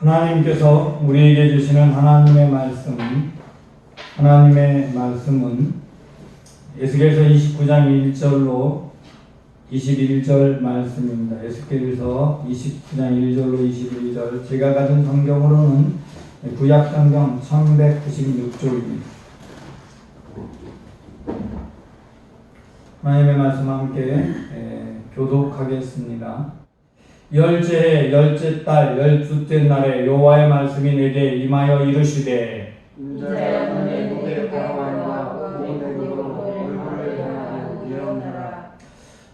하나님께서 우리에게 주시는 하나님의 말씀은 에스겔서 29장 1절로 21절 말씀입니다. 에스겔서 29장 1절로 21절. 제가 가진 성경으로는 구약 성경 1196쪽입니다. 하나님의 말씀 함께 교독하겠습니다. 열째 해 열째 달 열둘째 날에 여호와의 말씀이 내게 임하여 이르시되 인자야 너의 목에 바로와 온 애굽으로 얼굴을 향하여 예언하라.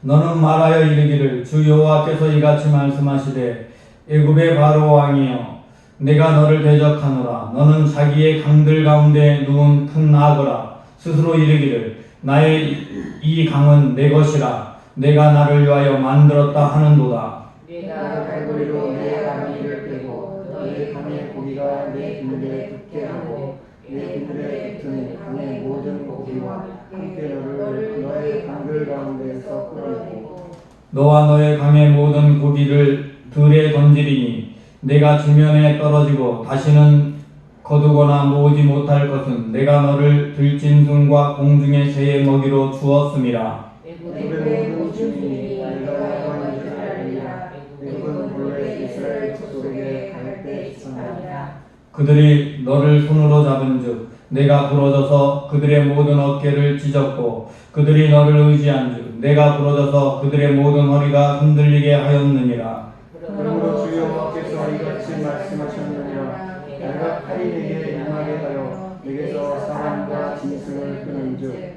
너는 말하여 이르기를 주 여호와께서 이같이 말씀하시되 애굽의 바로 왕이여 내가 너를 대적하노라. 너는 자기의 강들 가운데 누운 큰 악어라. 스스로 이르기를 나의 이 강은 내 것이라. 내가 나를 위하여 만들었다 하는도다. 내가 갈고리로 내 가랑이를 빼고 너의 강의 고기가 내 그늘에 붙게 하고 내 그늘에 붙은 강의 모든 고기와 함께 너를 너의 강들 가운데서 끌어내고 너와 너의 강의 모든 고기를 들에 던지리니 내가 지면에 떨어지고 다시는 거두거나 모으지 못할 것은 내가 너를 들짐승과 공중의 새의 먹이로 주었음이라. 애굽의 모든 주민이 내가 여호와인 줄 알리라. 애굽은 본래 이스라엘 족속에게 갈대 있었나니라. 그들이 너를 손으로 잡은즉 내가 부러져서 그들의 모든 어깨를 찢었고 그들이 너를 의지한즉 내가 부러져서 그들의 모든 허리가 흔들리게 하였느니라. 그러므로 주 여호와께서 이같이 말씀하셨느니라. 내가 칼이 내게 임하게 하여 내게서 사람과 짐승을 끄는즉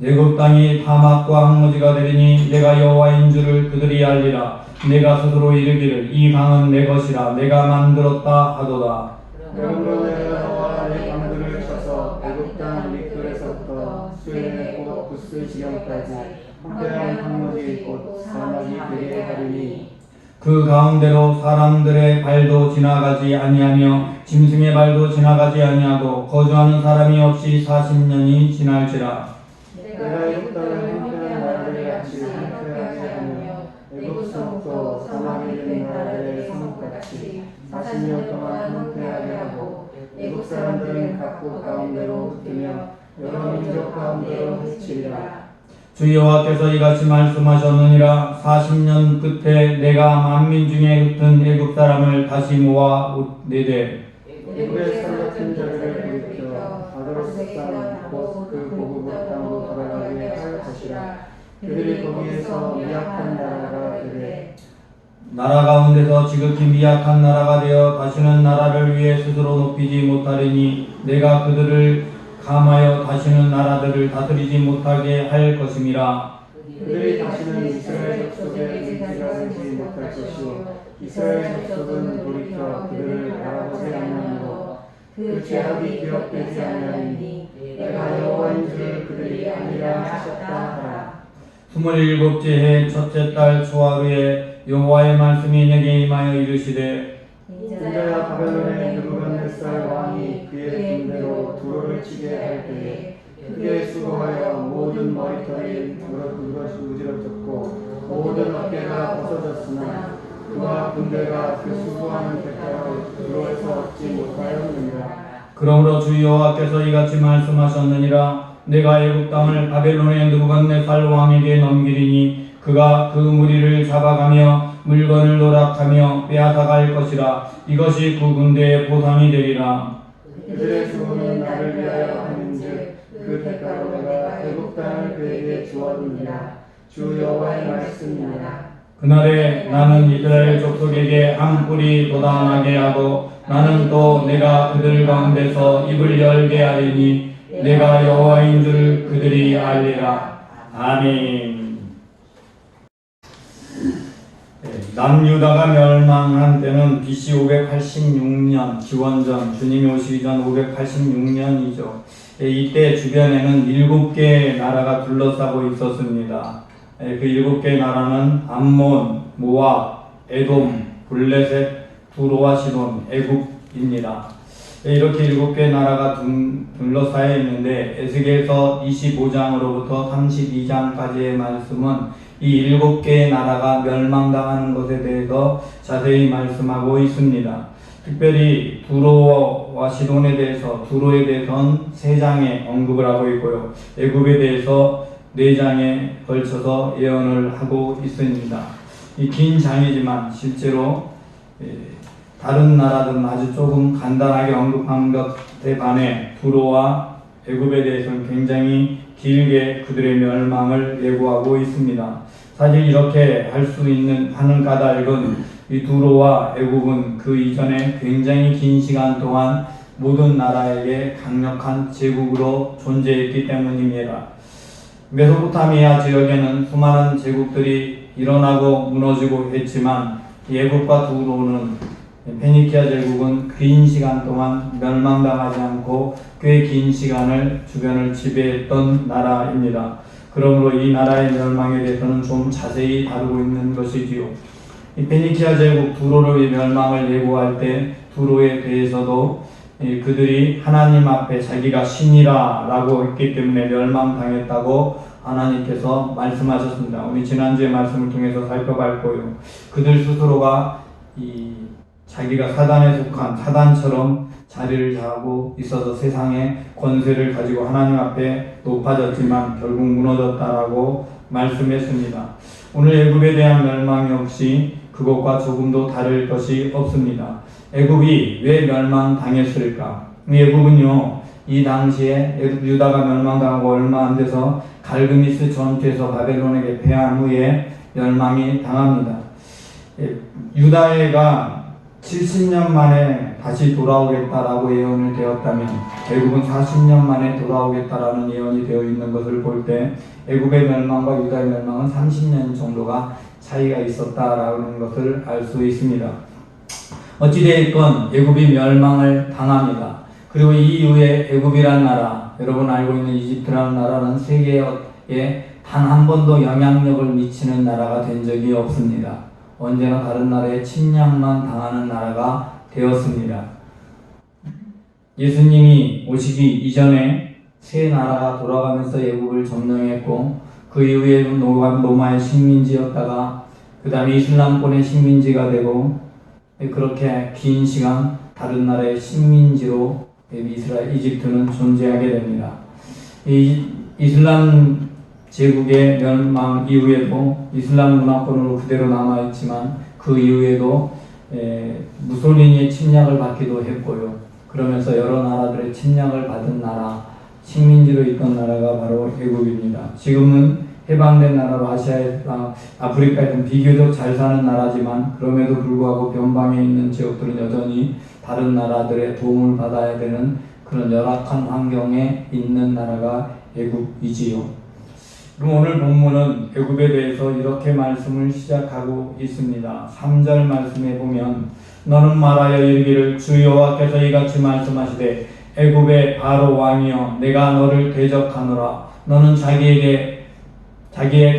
애굽 땅이 사막과 황무지가 되리니 내가 여호와인 줄을 그들이 알리라. 내가 스스로 이르기를 이 강은 내 것이라. 내가 만들었다 하도다. 그러므로 내가 너와 내 강들을 쳐서 애굽 땅 밑들에서부터 수엔의 꽃 구스 지경까지 한평양 황무지 꽃 사막이 되게 하리니 그 가운데로 사람들의 발도 지나가지 아니하며 짐승의 발도 지나가지 아니하고 거주하는 사람이 없이 40년이 지날지라. 내가 애굽 땅을 한평양 나라를 같이 한평하게 하며 애굽 성도 사막이 된 나라의 성같이 40년 동안 한평하게 하고 애굽 사람들은 각국 가운데로 흩으며 여러 민족 가운데로 흩치리라. 주 여호와께서 이같이 말씀하셨느니라. 40년 끝에 내가 만민 중에 흩은 애굽 사람을 다시 모아 내되 애굽의 산 같은 자들을 일으켜 바로스 땅곧 그 고국 땅으로 돌아가게 할 것이라. 그들이 거기에서 미약한 나라가 되되 나라 가운데서 지극히 미약한 나라가 되어 다시는 나라를 위해 스스로 높이지 못하리니 내가 그들을 감하여 다시는 나라들을 다스리지 못하게 할 것임이라. 그들이 다시는 이스라엘 족속의 의지가 되지 못할 것이요 이스라엘 족속은 돌이켜 그들을 알아보지 아니하므로 그 죄악이 기억되지 아니하리니 내가 여호와인 줄 그들이 아니라 하셨다 하라. 27째 해 첫째 달 초하루에 여호와의 말씀이 내게 임하여 이르시되 인자야 바벨론의 느부갓네살 왕이 그의 군대로 두로를 치게 할 때에 크게 수고하여 모든 머리털이 무지러졌고 모든 어깨가 벗어졌으나 그와 군대가 그 수고하는 대가로 두로에서 얻지 못하였느니라. 그러므로 주 여호와께서 이같이 말씀하셨느니라. 내가 애굽 땅을 바벨론의 느부갓네살 왕에게 넘기리니 그가 그 무리를 잡아가며 물건을 노락하며 빼앗아갈 것이라. 이것이 그 군대의 보상이 되리라. 그들의 수고는 나를 위하여 하는즉 그 대가로 내가 애굽 땅을 그에게 주었느니라. 주 여호와의 말씀이니라. 그날에 나는 이스라엘 족속에게 한 뿔이 돋아나게 하고 나는 또 내가 그들 가운데서 입을 열게 하리니 내가 여호와인 줄 그들이 알리라. 아멘. 남유다가 멸망한 때는 BC 586년 기원전 주님이 오시기 전 586년이죠. 이때 주변에는 7개의 나라가 둘러싸고 있었습니다. 그 7개의 나라는 암몬, 모압, 에돔, 블레셋, 두로와 시돈, 애굽입니다. 이렇게 7개의 나라가 둘러싸여 있는데 에스겔서 25장으로부터 32장까지의 말씀은 이 7개의 나라가 멸망당하는 것에 대해서 자세히 말씀하고 있습니다. 특별히 두로와 시돈에 대해서 두로에 대해서는 3장에 언급을 하고 있고요. 애굽에 대해서 4장에 걸쳐서 예언을 하고 있습니다. 이 긴 장이지만 실제로 다른 나라들은 아주 조금 간단하게 언급한 것에 반해 두로와 애굽에 대해서는 굉장히 길게 그들의 멸망을 예고하고 있습니다. 사실 이렇게 할 수 있는 하는 까닭은 이 두로와 애굽은 그 이전에 굉장히 긴 시간 동안 모든 나라에게 강력한 제국으로 존재했기 때문입니다. 메소포타미아 지역에는 수많은 제국들이 일어나고 무너지고 했지만 애굽과 두로는 페니키아 제국은 긴 시간 동안 멸망당하지 않고 꽤 긴 시간을 주변을 지배했던 나라입니다. 그러므로 이 나라의 멸망에 대해서는 좀 자세히 다루고 있는 것이지요. 이 페니키아 제국 두로의 멸망을 예고할 때 두로에 대해서도 그들이 하나님 앞에 자기가 신이라 라고 했기 때문에 멸망당했다고 하나님께서 말씀하셨습니다. 우리 지난주의 말씀을 통해서 살펴봤고요. 그들 스스로가 자기가 사단에 속한 사단처럼 자리를 잡고 있어서 세상의 권세를 가지고 하나님 앞에 높아졌지만 결국 무너졌다라고 말씀했습니다. 오늘 애굽에 대한 멸망 역시 그것과 조금도 다를 것이 없습니다. 애굽이 왜 멸망당했을까? 애굽은요, 이 당시에 유다가 멸망당하고 얼마 안 돼서 갈그미스 전투에서 바벨론에게 패한 후에 멸망이 당합니다. 유다가 70년 만에 다시 돌아오겠다라고 예언을 되었다면 애굽은 40년 만에 돌아오겠다라는 예언이 되어 있는 것을 볼 때 애굽의 멸망과 유다의 멸망은 30년 정도가 차이가 있었다라는 것을 알 수 있습니다. 어찌되었건 애굽이 멸망을 당합니다. 그리고 이 이후에 애굽이란 나라, 여러분 알고 있는 이집트라는 나라는 세계에 단 한 번도 영향력을 미치는 나라가 된 적이 없습니다. 언제나 다른 나라에 침략만 당하는 나라가 되었습니다. 예수님이 오시기 이전에 세 나라가 돌아가면서 애굽을 점령했고 그 이후에 로마의 식민지였다가 그 다음에 이슬람권의 식민지가 되고 그렇게 긴 시간 다른 나라의 식민지로 이집트는 존재하게 됩니다. 이슬람 제국의 멸망 이후에도 이슬람 문화권으로 그대로 남아있지만 그 이후에도 무솔리니의 침략을 받기도 했고요. 그러면서 여러 나라들의 침략을 받은 나라, 식민지로 있던 나라가 바로 애굽입니다. 지금은 해방된 나라로 아프리카에는 비교적 잘 사는 나라지만 그럼에도 불구하고 변방에 있는 지역들은 여전히 다른 나라들의 도움을 받아야 되는 그런 열악한 환경에 있는 나라가 애굽이지요. 그럼 오늘 본문은 애굽에 대해서 이렇게 말씀을 시작하고 있습니다. 3절 말씀에 보면 너는 말하여 이르기를 주 여호와께서 이같이 말씀하시되 애굽의 바로 왕이여 내가 너를 대적하노라 너는 자기의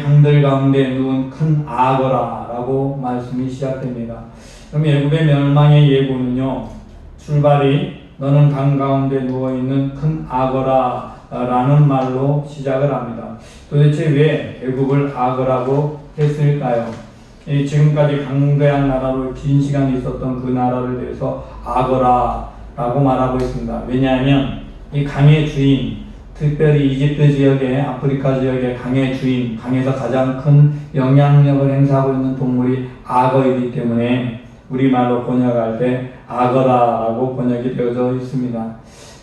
강들 가운데 누운 큰 악어라 라고 말씀이 시작됩니다. 그럼 애굽의 멸망의 예고는요 출발이 너는 강 가운데 누워있는 큰 악어라 라는 말로 시작을 합니다. 도대체 왜 애굽을 악어라고 했을까요? 지금까지 강대한 나라로 긴 시간 있었던 그 나라를 대해서 악어라라고 말하고 있습니다. 왜냐하면 이 강의 주인, 특별히 이집트 지역의 아프리카 지역의 강의 주인, 강에서 가장 큰 영향력을 행사하고 있는 동물이 악어이기 때문에 우리말로 번역할 때 악어라라고 번역이 되어져 있습니다.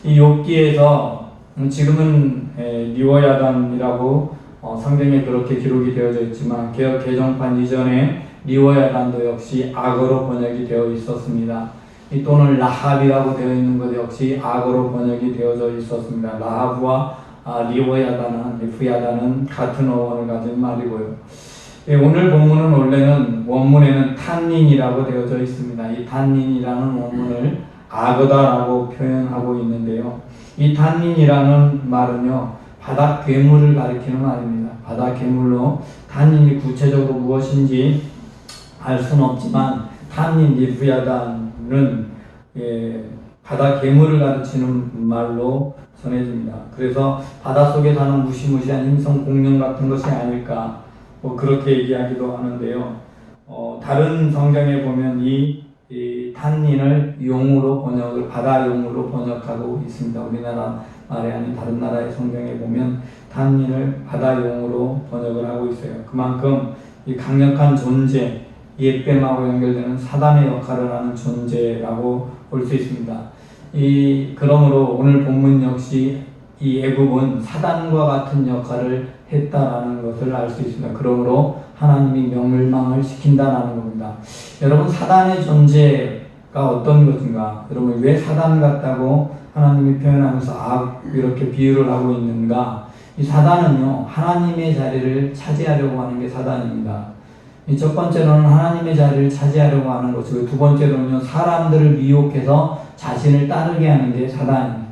이 욥기에서 지금은 리워야단이라고 성경에 그렇게 기록이 되어져 있지만 개역 개정판 이전에 리워야단도 역시 악어로 번역이 되어 있었습니다. 또는 라합이라고 되어 있는 것 역시 악어로 번역이 되어져 있었습니다. 라합과 리워야단은 같은 어원을 가진 말이고요. 오늘 본문은 원래는 원문에는 탄닌이라고 되어져 있습니다. 이 탄닌이라는 원문을 악어다라고 표현하고 있는데요. 이 탄닌이라는 말은요 바다 괴물을 가리키는 말입니다. 바다 괴물로 탄닌이 구체적으로 무엇인지 알 수는 없지만 탄닌 리브야단은 바다 괴물을 가르치는 말로 전해집니다. 그래서 바닷속에 사는 무시무시한 힘성 공룡 같은 것이 아닐까 그렇게 얘기하기도 하는데요. 다른 성경에 보면 이 탄닌을 용으로 번역을 바다용으로 번역하고 있습니다. 우리나라 말이 아닌 다른 나라의 성경에 보면 탄닌을 바다용으로 번역을 하고 있어요. 그만큼 이 강력한 존재, 옛뱀하고 연결되는 사단의 역할을 하는 존재라고 볼 수 있습니다. 그러므로 오늘 본문 역시 이 애굽은 사단과 같은 역할을 했다라는 것을 알 수 있습니다. 그러므로 하나님이 멸망을 시킨다라는 겁니다. 여러분, 사단의 존재가 어떤 것인가? 여러분, 왜 사단 같다고 하나님이 표현하면서 이렇게 비유를 하고 있는가? 이 사단은요, 하나님의 자리를 차지하려고 하는 게 사단입니다. 이 첫 번째로는 하나님의 자리를 차지하려고 하는 것이고, 두 번째로는요, 사람들을 미혹해서 자신을 따르게 하는 게 사단입니다.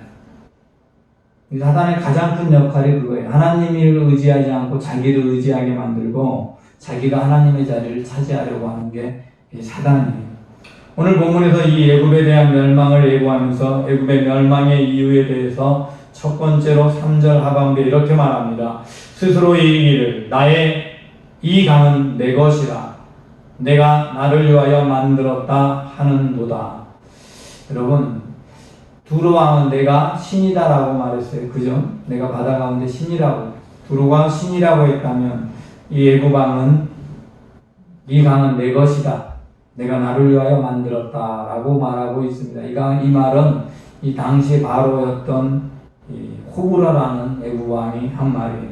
이 사단의 가장 큰 역할이 그거예요. 하나님을 의지하지 않고 자기를 의지하게 만들고 자기가 하나님의 자리를 차지하려고 하는 게 사단이에요. 오늘 본문에서 이 애굽에 대한 멸망을 예고하면서 애굽의 멸망의 이유에 대해서 첫 번째로 3절 하반부에 이렇게 말합니다. 스스로 이르기를 나의 이 강은 내 것이라 내가 나를 위하여 만들었다 하는도다. 여러분, 두로 왕은 내가 신이다라고 말했어요. 그죠? 내가 바다 가운데 신이라고. 두로가 신이라고 했다면 이 애굽 왕은 이 강은 내 것이다. 내가 나를 위하여 만들었다라고 말하고 있습니다. 이 말은 이 당시 바로였던 이 호브라라는 애굽 왕이 한 말이에요.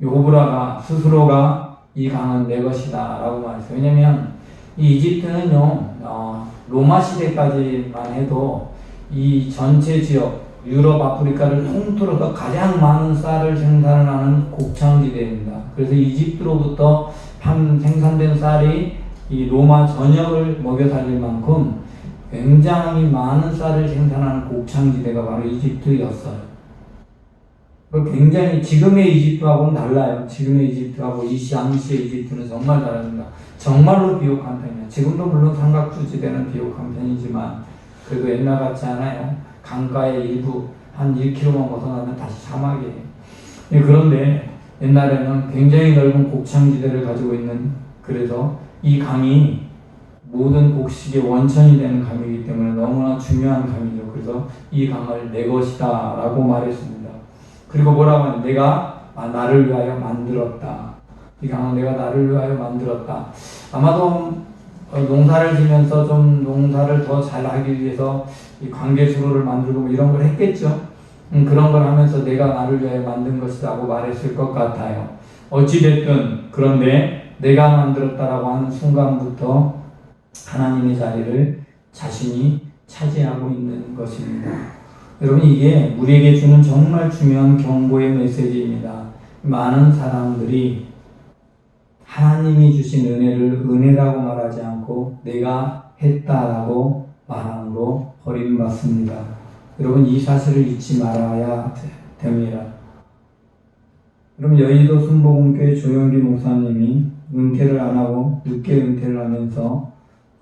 이 호브라가 스스로가 이 강은 내 것이다라고 말했어요. 왜냐하면 이 이집트는요, 로마 시대까지만 해도 이 전체 지역, 유럽, 아프리카를 통틀어서 가장 많은 쌀을 생산하는 곡창지대입니다. 그래서 이집트로부터 생산된 쌀이 이 로마 전역을 먹여 살릴 만큼 굉장히 많은 쌀을 생산하는 곡창지대가 바로 이집트였어요. 굉장히 지금의 이집트하고는 달라요. 지금의 이집트하고 이 당시의 이집트는 정말 다릅니다. 정말로 비옥한 편이에요. 지금도 물론 삼각주지대는 비옥한 편이지만 그래도 옛날 같지 않아요. 강가의 일부 한 1km만 벗어나면 다시 사막이에요. 그런데 옛날에는 굉장히 넓은 곡창지대를 가지고 있는, 그래서 이 강이 모든 곡식의 원천이 되는 강이기 때문에 너무나 중요한 강이죠. 그래서 이 강을 내 것이다 라고 말했습니다. 그리고 뭐라고 하냐, 내가 나를 위하여 만들었다. 이 강은 내가 나를 위하여 만들었다. 아마도 농사를 지면서 좀 농사를 더 잘하기 위해서 이 관계수로를 만들고 뭐 이런 걸 했겠죠. 그런 걸 하면서 내가 나를 위하여 만든 것이라고 말했을 것 같아요. 어찌됐든 그런데 내가 만들었다라고 하는 순간부터 하나님의 자리를 자신이 차지하고 있는 것입니다. 여러분, 이게 우리에게 주는 정말 중요한 경고의 메시지입니다. 많은 사람들이 하나님이 주신 은혜를 은혜라고 말하지 않고 내가 했다라고 말함으로 버림받습니다. 여러분, 이 사실을 잊지 말아야 됩니다. 그럼 여의도 순복음교회 조영기 목사님이 은퇴를 안 하고 늦게 은퇴를 하면서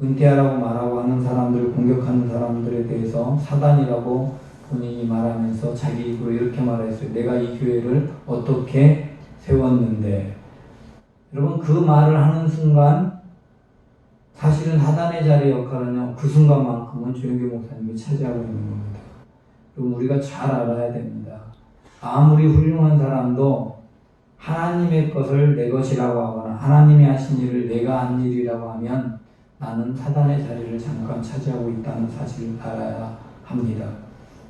은퇴하라고 말하고 하는 사람들을 공격하는 사람들에 대해서 사단이라고 본인이 말하면서 자기 입으로 이렇게 말했어요. 내가 이 교회를 어떻게 세웠는데. 여러분, 그 말을 하는 순간 사실은 사단의 자리 역할은요, 그 순간만큼은 조영기 목사님이 차지하고 있는 겁니다. 그럼 우리가 잘 알아야 됩니다. 아무리 훌륭한 사람도 하나님의 것을 내 것이라고 하거나 하나님이 하신 일을 내가 한 일이라고 하면 나는 사단의 자리를 잠깐 차지하고 있다는 사실을 알아야 합니다.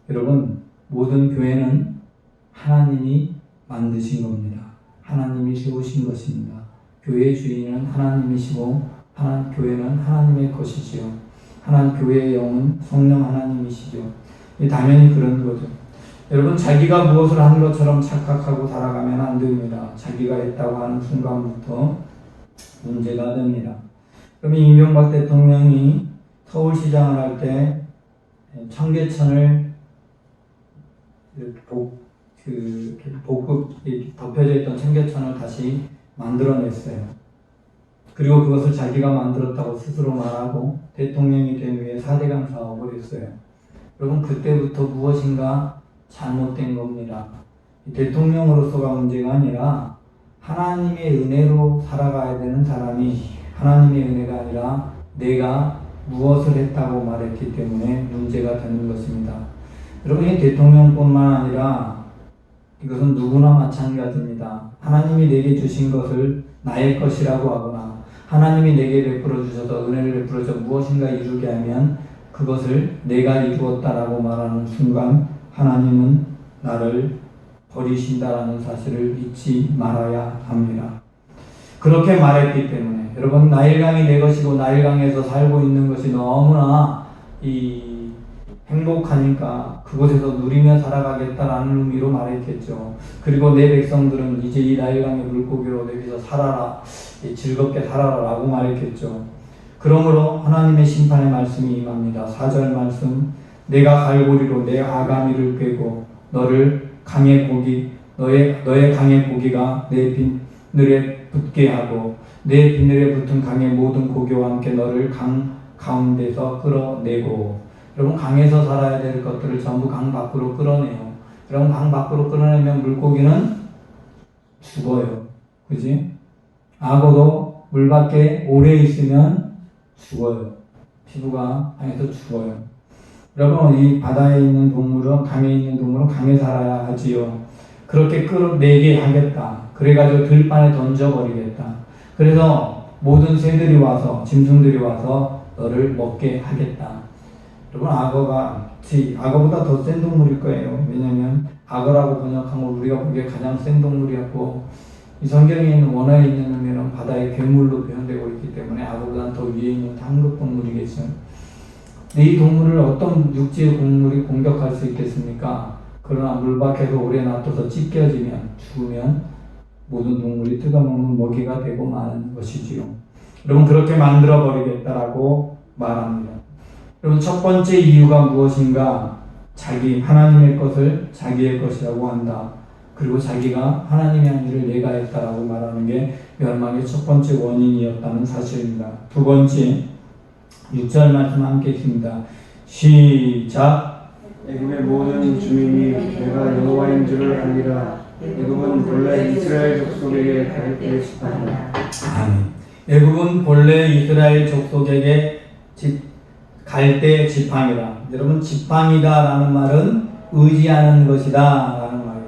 여러분, 모든 교회는 하나님이 만드신 겁니다. 하나님이 세우신 것입니다. 교회의 주인은 하나님이시고 교회는 하나님의 것이지요. 교회의 영은 성령 하나님이시죠. 당연히 그런 거죠. 여러분, 자기가 무엇을 한 것처럼 착각하고 살아가면 안 됩니다. 자기가 했다고 하는 순간부터 문제가 됩니다. 그러면 이명박 대통령이 서울시장을 할 때 청계천을 복급 덮여져 있던 청계천을 다시 만들어냈어요. 그리고 그것을 자기가 만들었다고 스스로 말하고 대통령이 된 후에 4대강 사업을 했어요. 여러분, 그때부터 무엇인가 잘못된 겁니다. 대통령으로서가 문제가 아니라 하나님의 은혜로 살아가야 되는 사람이 하나님의 은혜가 아니라 내가 무엇을 했다고 말했기 때문에 문제가 되는 것입니다. 여러분, 이 대통령뿐만 아니라 이것은 누구나 마찬가지입니다. 하나님이 내게 주신 것을 나의 것이라고 하거나 하나님이 내게 베풀어 주셔서 은혜를 베풀어 줘 무엇인가 이루게 하면 그것을 내가 이루었다라고 말하는 순간 하나님은 나를 버리신다라는 사실을 잊지 말아야 합니다. 그렇게 말했기 때문에 여러분, 나일강이 내 것이고 나일강에서 살고 있는 것이 너무나 행복하니까 그곳에서 누리며 살아가겠다라는 의미로 말했겠죠. 그리고 내 백성들은 이제 이 나일강의 물고기로 내게서 살아라, 즐겁게 살아라라고 말했겠죠. 그러므로 하나님의 심판의 말씀이 임합니다. 4절 말씀, 내가 갈고리로 내 아가미를 꿰고 너를 강의 고기, 너의 강의 고기가 내 비늘에 붙게 하고 내 비늘에 붙은 강의 모든 고기와 함께 너를 강 가운데서 끌어내고. 여러분, 강에서 살아야 될 것들을 전부 강 밖으로 끌어내요. 여러분, 강 밖으로 끌어내면 물고기는 죽어요. 그지? 악어도 물 밖에 오래 있으면 죽어요. 피부가 상해서 죽어요. 여러분, 이 바다에 있는 동물은, 강에 있는 동물은 강에 살아야 하지요. 그렇게 끌어내게 하겠다. 그래가지고 들판에 던져버리겠다. 그래서 모든 새들이 와서, 짐승들이 와서 너를 먹게 하겠다. 여러분, 악어보다 더 센 동물일 거예요. 왜냐면 악어라고 번역한 걸 우리가 보기에 가장 센 동물이었고, 이 성경에 있는 원어에 있는 의미는 바다의 괴물로 표현되고 있기 때문에 악어보다 더 위에 있는 상급 동물이겠죠. 근데 이 동물을 어떤 육지의 동물이 공격할 수 있겠습니까? 그러나 물 밖에서 오래 놔둬서 찢겨지면, 죽으면 모든 동물이 뜯어먹는 먹이가 되고 마는 것이지요. 여러분, 그렇게 만들어버리겠다라고 말합니다. 여러분, 첫 번째 이유가 무엇인가? 하나님의 것을 자기의 것이라고 한다. 그리고 자기가 하나님이 한 일을 내가 했다라고 말하는 게 멸망의 첫 번째 원인이었다는 사실입니다. 두 번째, 6절 말씀 함께 있습니다. 시작. 애굽의 모든 주민이 내가 여호와인 줄을 알리라. 애굽은 본래 이스라엘 족속에게 갈대 지팡이라. 아멘. 애굽은 본래 이스라엘 족속에게 갈대 지팡이라. 여러분, 지팡이다라는 말은 의지하는 것이다 라는 말이에요.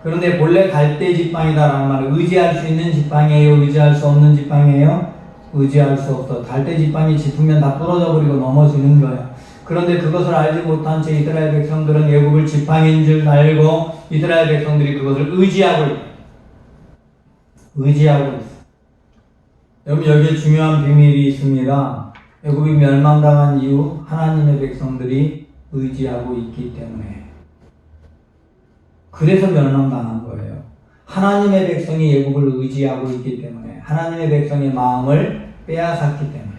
그런데 본래 갈대 지팡이다라는 말은 의지할 수 있는 지팡이에요? 의지할 수 없는 지팡이에요? 의지할 수 없어. 갈대 지팡이 짚으면 다 부러져 버리고 넘어지는 거야. 그런데 그것을 알지 못한 채 이스라엘 백성들은 애굽을 지팡이인 줄 알고 이스라엘 백성들이 그것을 의지하고 있어. 여러분, 여기에 중요한 비밀이 있습니다. 애굽이 멸망당한 이유, 하나님의 백성들이 의지하고 있기 때문에. 그래서 멸망당한 거예요. 하나님의 백성이 애굽을 의지하고 있기 때문에, 하나님의 백성의 마음을 빼앗았기 때문에.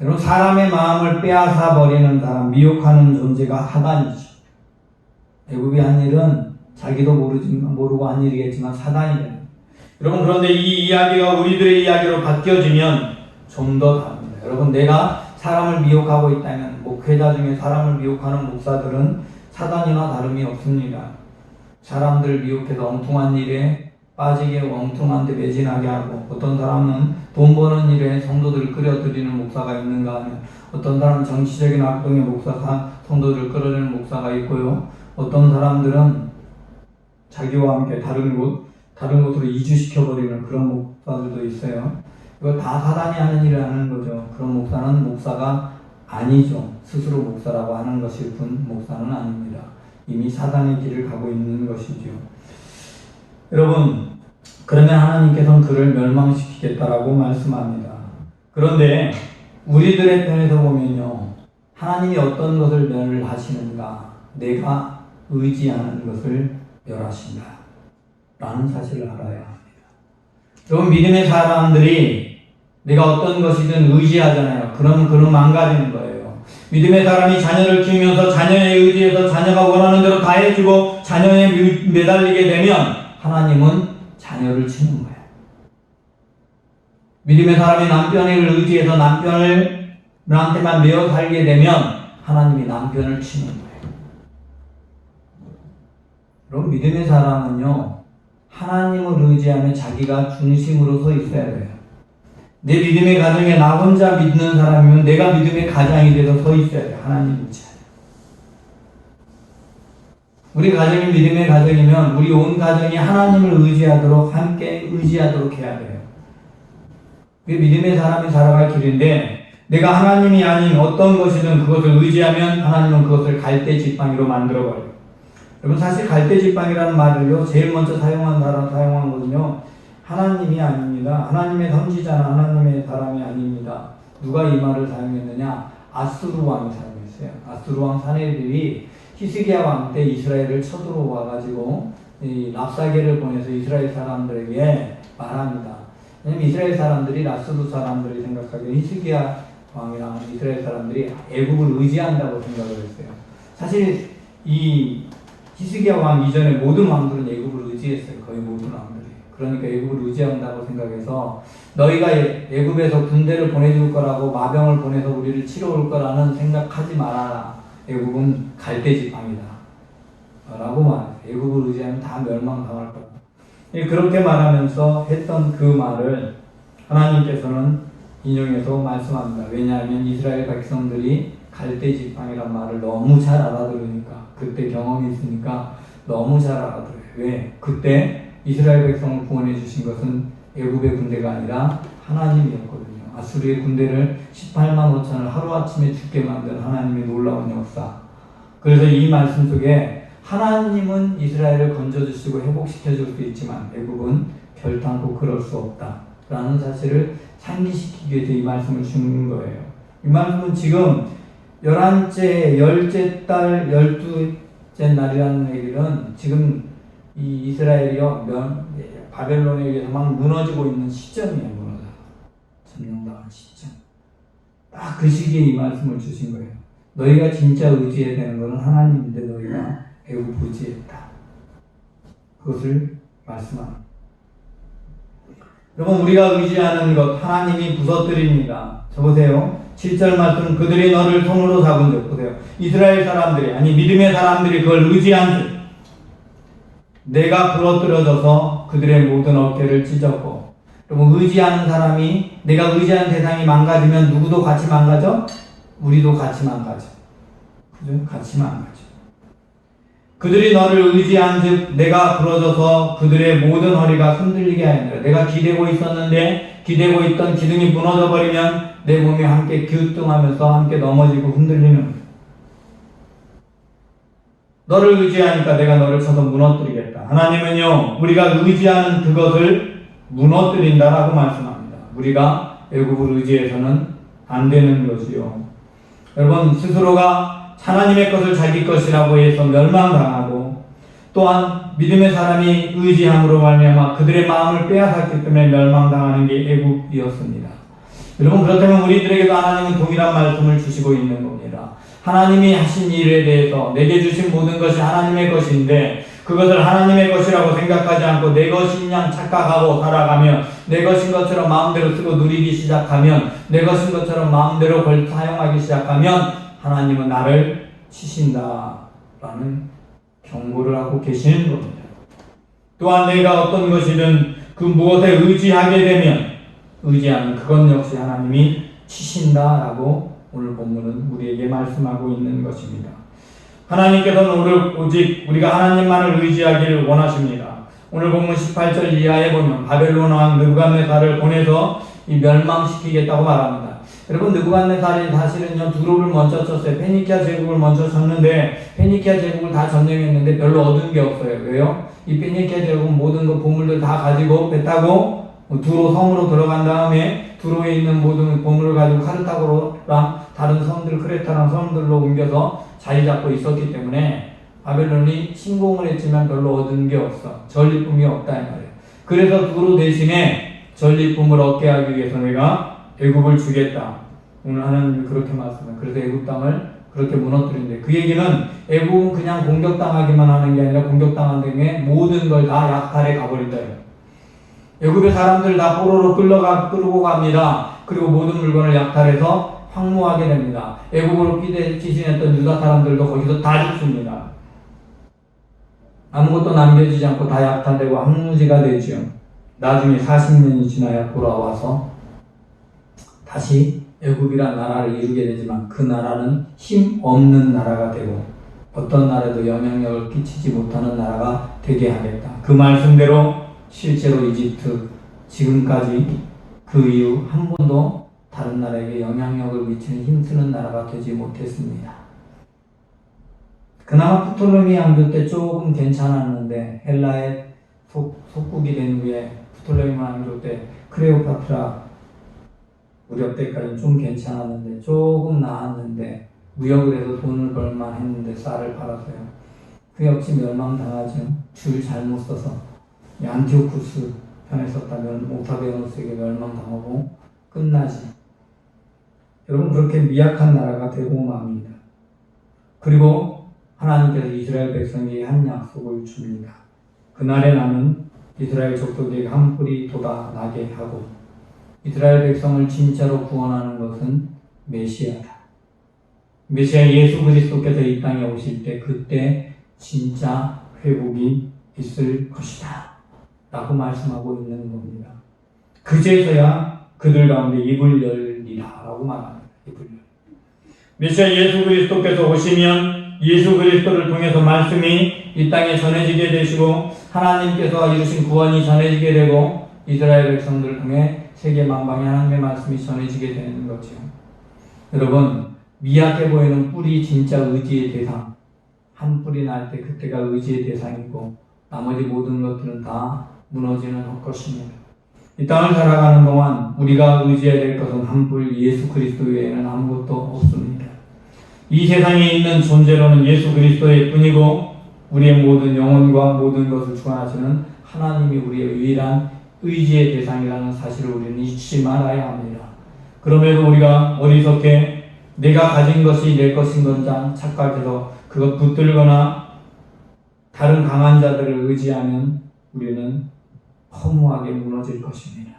여러분, 사람의 마음을 빼앗아 버리는 사람, 미혹하는 존재가 사단이죠. 애굽이 한 일은 자기도 모르고 한 일이겠지만 사단이에요. 여러분, 그런데 이 이야기가 우리들의 이야기로 바뀌어지면 좀 더 다릅니다. 여러분, 내가 사람을 미혹하고 있다면 목회자 중에 사람을 미혹하는 목사들은 사단이나 다름이 없습니다. 사람들 미혹해서 엉뚱한 일에 빠지게 엉뚱한 데 매진하게 하고, 어떤 사람은 돈 버는 일에 성도들을 끌어들이는 목사가 있는가 하면, 어떤 사람은 정치적인 활동의 성도들을 끌어들이는 목사가 있고요. 어떤 사람들은 자기와 함께 다른 곳으로 이주시켜버리는 그런 목사들도 있어요. 이거 다 사단이 하는 일을 하는 거죠. 그런 목사는 목사가 아니죠. 스스로 목사라고 하는 것일 뿐 목사는 아닙니다. 이미 사단의 길을 가고 있는 것이죠. 여러분, 그러면 하나님께서는 그를 멸망시키겠다라고 말씀합니다. 그런데 우리들의 편에서 보면요, 하나님이 어떤 것을 멸하시는가? 내가 의지하는 것을 멸하신다 라는 사실을 알아야 합니다. 여러분, 믿음의 사람들이 내가 어떤 것이든 의지하잖아요. 그러면 그는 망가지는 거예요. 믿음의 사람이 자녀를 키우면서 자녀에 의지해서 자녀가 원하는 대로 다 해주고 자녀에 매달리게 되면 하나님은 자녀를 치는 거예요. 믿음의 사람이 남편을 의지해서 남편한테만 매어 살게 되면 하나님이 남편을 치는 거예요. 그럼 믿음의 사람은요, 하나님을 의지하며 자기가 중심으로 서 있어야 돼요. 내 믿음의 가정에 나 혼자 믿는 사람이면 내가 믿음의 가장이 돼서 서 있어야 돼. 하나님 의지하여. 우리 가정이 믿음의 가정이면 우리 온 가정이 하나님을 의지하도록 함께 의지하도록 해야 돼요. 그게 믿음의 사람이 살아갈 길인데 내가 하나님이 아닌 어떤 것이든 그것을 의지하면 하나님은 그것을 갈대지팡이로 만들어버려요. 여러분 사실 갈대지팡이라는 말을요 제일 먼저 사용한 거는요 하나님이 아닙니다. 하나님의 선지자나 하나님의 사람이 아닙니다. 누가 이 말을 사용했느냐? 아수르 왕이 사용했어요. 아수르 왕 사내들이 히스기야 왕 때 이스라엘을 쳐들어와가지고 이 랍사게를 보내서 이스라엘 사람들에게 말합니다. 왜냐면 이스라엘 사람들이 아수르 사람들이 생각하기에 히스기야 왕이랑 이스라엘 사람들이 애굽을 의지한다고 생각을 했어요. 사실 이 히스기야 왕 이전에 모든 왕들은 애굽을 의지했어요. 거의 모든 왕들이. 그러니까 애굽을 의지한다고 생각해서 너희가 애굽에서 군대를 보내줄 거라고 마병을 보내서 우리를 치러올 거라는 생각하지 말아라. 애굽은 갈대지팡이다 라고 말해요. 애굽을 의지하면 다 멸망당할 거다. 그렇게 말하면서 했던 그 말을 하나님께서는 인용해서 말씀합니다. 왜냐하면 이스라엘 백성들이 갈대지팡이란 말을 너무 잘 알아들으니까, 그때 경험이 있으니까 너무 잘 알아들어요. 왜? 그때 이스라엘 백성을 구원해 주신 것은 애굽의 군대가 아니라 하나님이었거든요. 아수르의 군대를 18만 5천을 하루아침에 죽게 만든 하나님의 놀라운 역사. 그래서 이 말씀 속에 하나님은 이스라엘을 건져주시고 회복시켜줄 수 있지만 애굽은 결단코 그럴 수 없다 라는 사실을 상기시키기 위해서 이 말씀을 주는 거예요. 이 말씀은 지금 11째, 10째 달, 12째 날이라는 얘기는 지금 이 이스라엘이요 바벨론에 의해서 막 무너지고 있는 시점이에요. 점령당한 시점. 딱 그 시기에 이 말씀을 주신 거예요. 너희가 진짜 의지해야 되는 것은 하나님인데 너희가 애굽 의지했다. 그것을 말씀합니다. 여러분 우리가 의지하는 것 하나님이 부서뜨립니다. 저 보세요. 7절 말씀 그들이 너를 손으로 잡은 적 보세요. 이스라엘 사람들이 아니 믿음의 사람들이 그걸 의지한 즉 내가 부러뜨려져서 그들의 모든 어깨를 찢었고 여러분 의지하는 사람이 내가 의지하는 대상이 망가지면 누구도 같이 망가져? 우리도 같이 망가져. 그죠? 같이 망가져. 그들이 너를 의지한 즉 내가 부러져서 그들의 모든 허리가 흔들리게 하였느라. 내가 기대고 있었는데 기대고 있던 기둥이 무너져 버리면 내 몸이 함께 기우뚱하면서 함께 넘어지고 흔들리는. 너를 의지하니까 내가 너를 쳐서 무너뜨리겠다. 하나님은요 우리가 의지하는 그것을 무너뜨린다라고 말씀합니다. 우리가 애굽을 의지해서는 안 되는 것이요. 여러분 스스로가 하나님의 것을 자기 것이라고 해서 멸망당하고 또한 믿음의 사람이 의지함으로 말미암아 그들의 마음을 빼앗았기 때문에 멸망당하는 게 애굽이었습니다. 여러분 그렇다면 우리들에게도 하나님은 동일한 말씀을 주시고 있는 겁니다. 하나님이 하신 일에 대해서 내게 주신 모든 것이 하나님의 것인데 그것을 하나님의 것이라고 생각하지 않고 내 것인 양 착각하고 살아가면 내 것인 것처럼 마음대로 쓰고 누리기 시작하면 내 것인 것처럼 마음대로 사용하기 시작하면 하나님은 나를 치신다라는 경고를 하고 계시는 겁니다. 또한 내가 어떤 것이든 그 무엇에 의지하게 되면 의지하는 그것 역시 하나님이 치신다라고 오늘 본문은 우리에게 말씀하고 있는 것입니다. 하나님께서는 오직 우리가 하나님만을 의지하기를 원하십니다. 오늘 본문 18절 이하에 보면 바벨론 왕 느부갓네살을 보내서 이 멸망시키겠다고 말합니다. 여러분 느부갓네살이 사실은요 두로를 먼저 쳤어요. 페니키아 제국을 먼저 쳤는데 페니키아 제국을 다 점령했는데 별로 얻은 게 없어요. 왜요? 이 페니키아 제국은 모든 그 보물들 다 가지고 배 타고 두로 섬으로 들어간 다음에 두로에 있는 모든 보물을 가지고 카르타고랑 다른 섬들 크레타랑 섬들로 옮겨서 자리 잡고 있었기 때문에 바벨론이 침공을 했지만 별로 얻은 게 없어. 전리품이 없다 이 말이에요. 그래서 두로 대신에 전리품을 얻게 하기 위해서 내가 애굽을 주겠다. 오늘 하나님이 그렇게 말씀해요. 그래서 애굽 땅을 그렇게 무너뜨린대. 그 얘기는 애굽은 그냥 공격당하기만 하는 게 아니라 공격당한 다음에 모든 걸 다 약탈해 가버린다. 애굽의 사람들 다 포로로 끌고 갑니다. 그리고 모든 물건을 약탈해서 황무하게 됩니다. 애굽으로 피신했던 유다 사람들도 거기서 다 죽습니다. 아무것도 남겨지지 않고 다 약탈되고 황무지가 되죠. 나중에 40년이 지나야 돌아와서 다시 애굽이란 나라를 이루게 되지만 그 나라는 힘 없는 나라가 되고 어떤 나라에도 영향력을 끼치지 못하는 나라가 되게 하겠다. 그 말씀대로 실제로 이집트 지금까지 그 이후 한 번도 다른 나라에게 영향력을 미치는 힘쓰는 나라가 되지 못했습니다. 그나마 프톨레미 왕조 때 조금 괜찮았는데 헬라의 속국이 된 후에 프톨레미 왕조 때 클레오파트라 무렵 때까지는 좀 괜찮았는데 조금 나았는데 무역을 해서 돈을 벌만 했는데 쌀을 팔아서요. 그 역시 멸망당하죠. 줄 잘못 써서 안티오쿠스 편에 썼다면 옥타비아노스에게 멸망당하고 끝나지. 여러분 그렇게 미약한 나라가 되고 맙니다. 그리고 하나님께서 이스라엘 백성에게 한 약속을 줍니다. 그날에 나는 이스라엘 족속에게 한 뿌리 돋아 나게 하고 이스라엘 백성을 진짜로 구원하는 것은 메시아다. 메시아 예수 그리스도께서 이 땅에 오실 때 그때 진짜 회복이 있을 것이다 라고 말씀하고 있는 겁니다. 그제서야 그들 가운데 입을 열리라 라고 말합니다. 입을 열리라. 메시아 예수 그리스도께서 오시면 예수 그리스도를 통해서 말씀이 이 땅에 전해지게 되시고 하나님께서 이루신 구원이 전해지게 되고 이스라엘 백성들을 통해 세계 만방에 하나님의 말씀이 전해지게 되는 거죠. 여러분 미약해 보이는 뿌리 진짜 의지의 대상 한 뿌리 날 때 그때가 의지의 대상이고 나머지 모든 것들은 다 무너지는 것입니다. 이 땅을 살아가는 동안 우리가 의지해야 될 것은 한 뿌리 예수 그리스도 외에는 아무것도 없습니다. 이 세상에 있는 존재로는 예수 그리스도의 뿐이고 우리의 모든 영혼과 모든 것을 주관하시는 하나님이 우리의 유일한 의지의 대상이라는 사실을 우리는 잊지 말아야 합니다. 그럼에도 우리가 어리석게 내가 가진 것이 내 것인 건장 착각해서 그것 붙들거나 다른 강한 자들을 의지하면 우리는 허무하게 무너질 것입니다.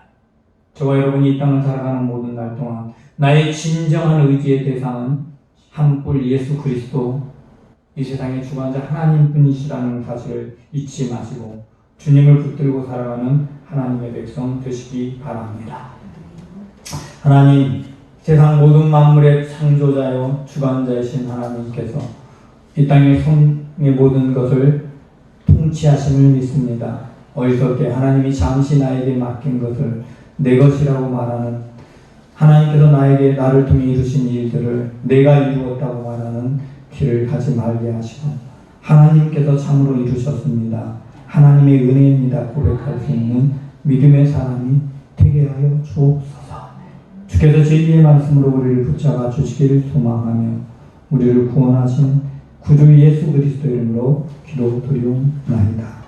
저와 여러분이 이 땅을 살아가는 모든 날 동안 나의 진정한 의지의 대상은 한뿔 예수 그리스도 이 세상의 주관자 하나님뿐이시라는 사실을 잊지 마시고 주님을 붙들고 살아가는 하나님의 백성 되시기 바랍니다. 하나님 세상 모든 만물의 창조자요 주관자이신 하나님께서 이 땅의 모든 것을 통치하심을 믿습니다. 어리석게 하나님이 잠시 나에게 맡긴 것을 내 것이라고 말하는 하나님께서 나를 통해 이루신 일들을 내가 이루었다고 말하는 길을 가지 말게 하시고 하나님께서 참으로 이루셨습니다. 하나님의 은혜입니다. 고백할 수 있는 믿음의 사람이 되게 하여 주옵소서. 주께서 진리의 말씀으로 우리를 붙잡아 주시기를 소망하며 우리를 구원하신 구주 예수 그리스도 이름으로 기도드리옵나이다.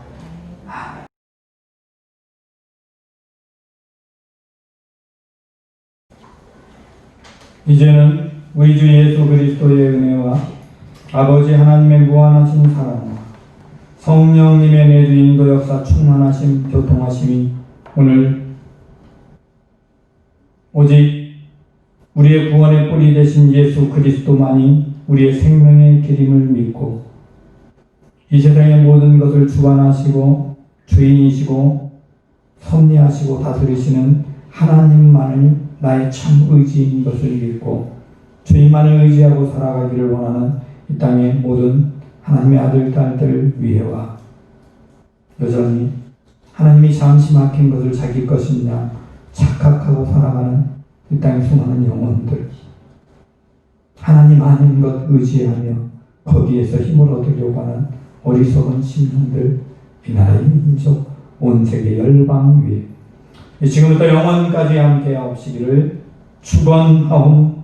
이제는 우리 주 예수 그리스도의 은혜와 아버지 하나님의 무한하신 사랑과 성령님의 내주 인도 역사 충만하심 교통하심이 오늘 오직 우리의 구원의 뿌리 되신 예수 그리스도만이 우리의 생명의 길임을 믿고 이 세상의 모든 것을 주관하시고 주인이시고 섭리하시고 다스리시는 하나님만을 나의 참 의지인 것을 믿고 주님만을 의지하고 살아가기를 원하는 이 땅의 모든 하나님의 아들, 딸들을 위해와 여전히 하나님이 잠시 막힌 것을 자기 것이냐 착각하고 살아가는 이 땅의 수많은 영혼들 하나님 아닌 것 의지하며 거기에서 힘을 얻으려고 하는 어리석은 심령들 이 나라의 민족 온 세계 열방 위에 지금부터 영원까지 함께 하옵시기를 축원하옵나이다.